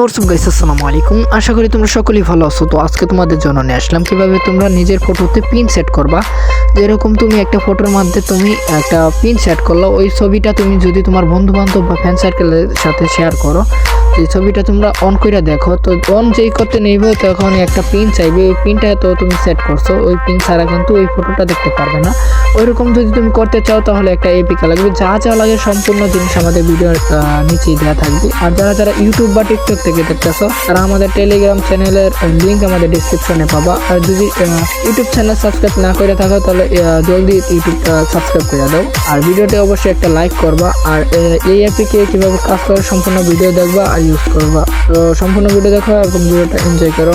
WhatsApp guys, আসসালামু আলাইকুম। আশা করি তোমরা সকলেই ভালো আছো। তো আজকে তোমাদের জন্য নিয়ে আসলাম কিভাবে তোমরা নিজের ফটোতে পিন সেট করবা। যেরকম তুমি একটা ফটোর মধ্যে তুমি একটা পিন সেট করলো, ওই ছবিটা তুমি যদি তোমার বন্ধু বান্ধব বা ফ্রেন্ড সার্কেলের সাথে শেয়ার করো, এই ছবিটা তোমরা অন করে দেখো, তো অন যেই করতে নেইবে তখন একটা পিন চাইবে। ওই পিনটা তো তুমি সেট করছো, ওই পিন ছাড়া কিন্তু ওই ফটোটা দেখতে পারবে না। ওইরকম যদি তুমি করতে চাও তাহলে একটা এপিকে লাগবে। যা যা লাগে সম্পূর্ণ জিনিস আমাদের ভিডিওর নিচেই দেওয়া থাকবে। আর যারা যারা ইউটিউব বা টিকটক থেকে দেখতেছো তারা আমাদের টেলিগ্রাম চ্যানেলের লিঙ্ক আমাদের ডিসক্রিপশনে পাবা। আর যদি ইউটিউব চ্যানেল সাবস্ক্রাইব না করে থাকো তাহলে জলদি ইউটিউবটা সাবস্ক্রাইব করে দাও। আর ভিডিওতে অবশ্যই একটা লাইক করবা। আর এই অ্যাপটিকে কীভাবে কাজ করে সম্পূর্ণ ভিডিও দেখবা আর ইউজ করবা। তো সম্পূর্ণ ভিডিও দেখো এবং ভিডিওটা এনজয় করো।